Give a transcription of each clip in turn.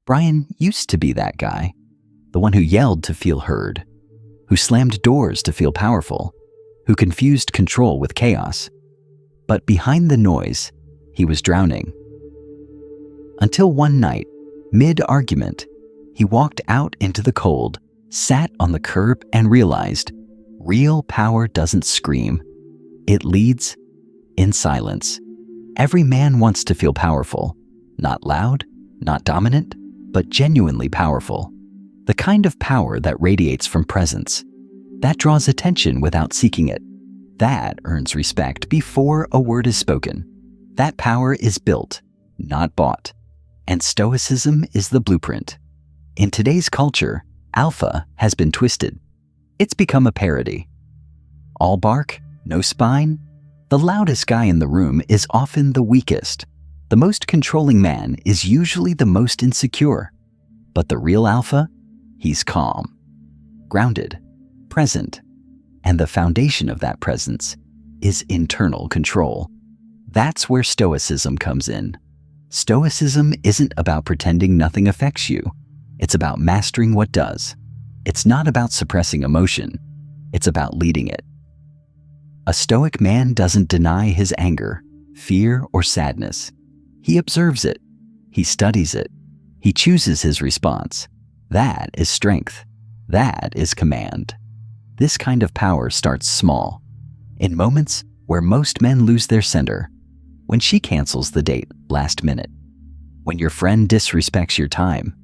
Brian used to be that guy, the one who yelled to feel heard, who slammed doors to feel powerful, who confused control with chaos. But behind the noise, he was drowning. Until one night, mid-argument, he walked out into the cold, sat on the curb, and realized real power doesn't scream. It leads in silence. Every man wants to feel powerful, not loud, not dominant, but genuinely powerful. The kind of power that radiates from presence, that draws attention without seeking it, that earns respect before a word is spoken. That power is built, not bought. And Stoicism is the blueprint. In today's culture, alpha has been twisted. It's become a parody. All bark, no spine. The loudest guy in the room is often the weakest. The most controlling man is usually the most insecure. But the real alpha? He's calm, grounded, present. And the foundation of that presence is internal control. That's where Stoicism comes in. Stoicism isn't about pretending nothing affects you. It's about mastering what does. It's not about suppressing emotion. It's about leading it. A Stoic man doesn't deny his anger, fear, or sadness. He observes it. He studies it. He chooses his response. That is strength. That is command. This kind of power starts small, in moments where most men lose their center. When she cancels the date last minute. When your friend disrespects your time.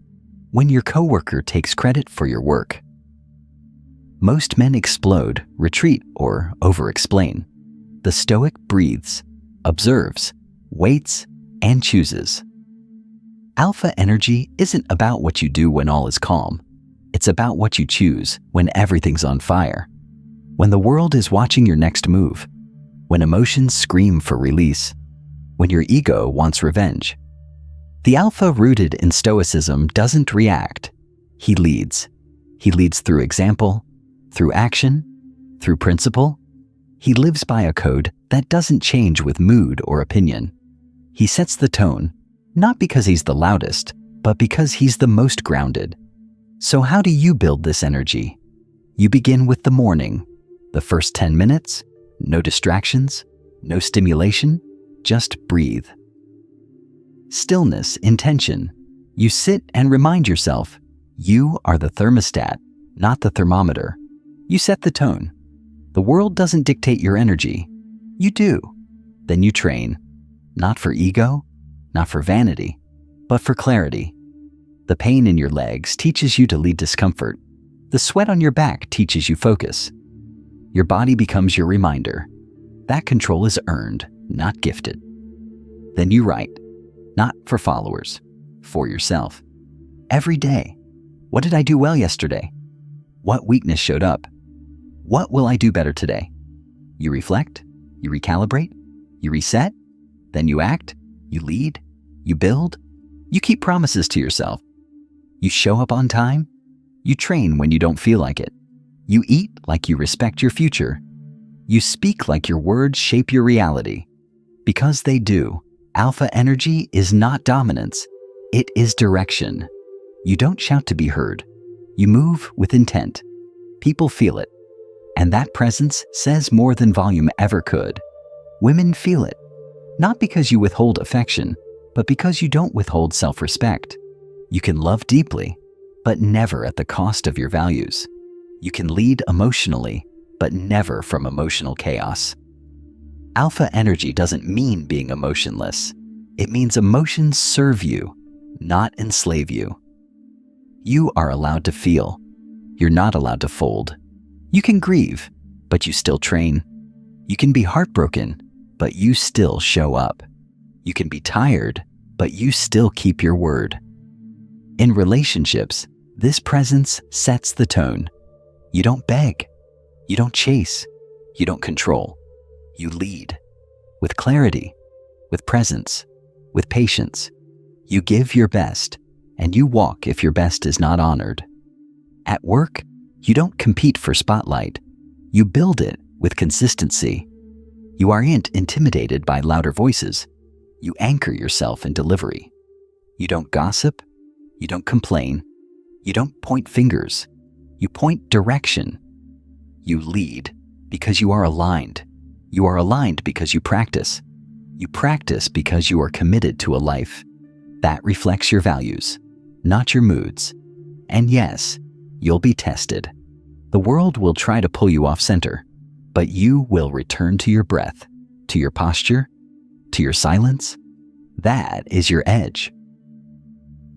When your coworker takes credit for your work. Most men explode, retreat, or over-explain. The Stoic breathes, observes, waits, and chooses. Alpha energy isn't about what you do when all is calm. It's about what you choose when everything's on fire. When the world is watching your next move. When emotions scream for release. When your ego wants revenge. The alpha rooted in Stoicism doesn't react. He leads. He leads through example, through action, through principle. He lives by a code that doesn't change with mood or opinion. He sets the tone, not because he's the loudest, but because he's the most grounded. So how do you build this energy? You begin with the morning. The first 10 minutes, no distractions, no stimulation, just breathe. Stillness, intention. You sit and remind yourself, you are the thermostat, not the thermometer. You set the tone. The world doesn't dictate your energy. You do. Then you train. Not for ego, not for vanity, but for clarity. The pain in your legs teaches you to lead discomfort. The sweat on your back teaches you focus. Your body becomes your reminder. That control is earned, not gifted. Then you write, not for followers, for yourself. Every day. What did I do well yesterday? What weakness showed up? What will I do better today? You reflect, you recalibrate, you reset, then you act, you lead, you build, you keep promises to yourself. You show up on time, you train when you don't feel like it. You eat like you respect your future. You speak like your words shape your reality. Because they do. Alpha energy is not dominance. It is direction. You don't shout to be heard. You move with intent. People feel it. And that presence says more than volume ever could. Women feel it. Not because you withhold affection, but because you don't withhold self-respect. You can love deeply, but never at the cost of your values. You can lead emotionally, but never from emotional chaos. Alpha energy doesn't mean being emotionless. It means emotions serve you, not enslave you. You are allowed to feel. You're not allowed to fold. You can grieve, but you still train. You can be heartbroken, but you still show up. You can be tired, but you still keep your word. In relationships, this presence sets the tone. You don't beg. You don't chase. You don't control. You lead. With clarity, with presence, with patience. You give your best, and you walk if your best is not honored. At work, you don't compete for spotlight. You build it with consistency. You aren't intimidated by louder voices. You anchor yourself in delivery. You don't gossip. You don't complain. You don't point fingers. You point direction. You lead because you are aligned. You are aligned because you practice. You practice because you are committed to a life that reflects your values, not your moods. And yes, you'll be tested. The world will try to pull you off center, but you will return to your breath, to your posture, to your silence. That is your edge.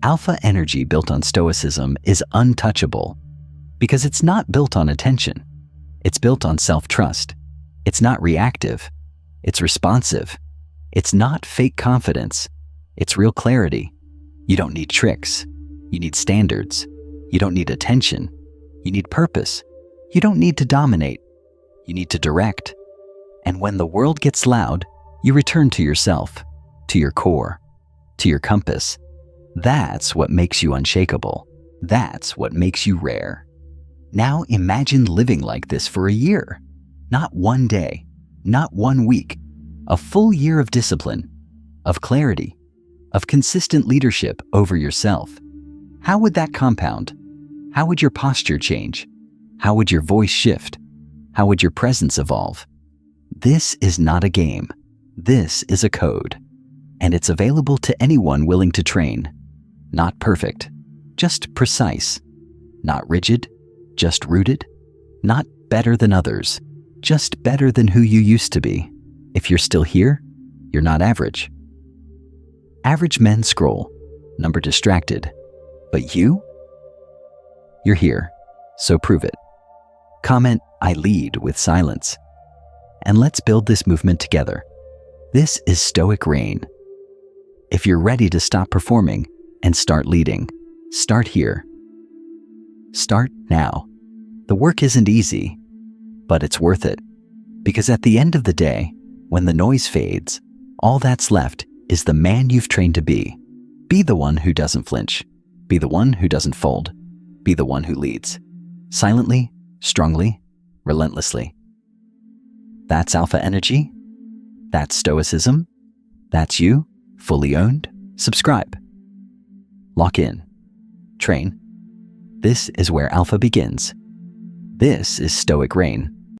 Alpha energy built on Stoicism is untouchable because it's not built on attention. It's built on self-trust. It's not reactive. It's responsive. It's not fake confidence. It's real clarity. You don't need tricks. You need standards. You don't need attention. You need purpose. You don't need to dominate. You need to direct. And when the world gets loud, you return to yourself, to your core, to your compass. That's what makes you unshakable. That's what makes you rare. Now imagine living like this for a year. Not one day, not 1 week. A full year of discipline, of clarity, of consistent leadership over yourself. How would that compound? How would your posture change? How would your voice shift? How would your presence evolve? This is not a game. This is a code. And it's available to anyone willing to train. Not perfect, just precise. Not rigid, just rooted. Not better than others, just better than who you used to be. If you're still here, you're not average. Average men scroll, number distracted. But you? You're here, so prove it. Comment, I lead with silence. And let's build this movement together. This is Stoic Reign. If you're ready to stop performing and start leading, start here. Start now. The work isn't easy, but it's worth it. Because at the end of the day, when the noise fades, all that's left is the man you've trained to be. Be the one who doesn't flinch. Be the one who doesn't fold. Be the one who leads. Silently, strongly, relentlessly. That's alpha energy. That's Stoicism. That's you, fully owned. Subscribe. Lock in. Train. This is where alpha begins. This is Stoic Reign.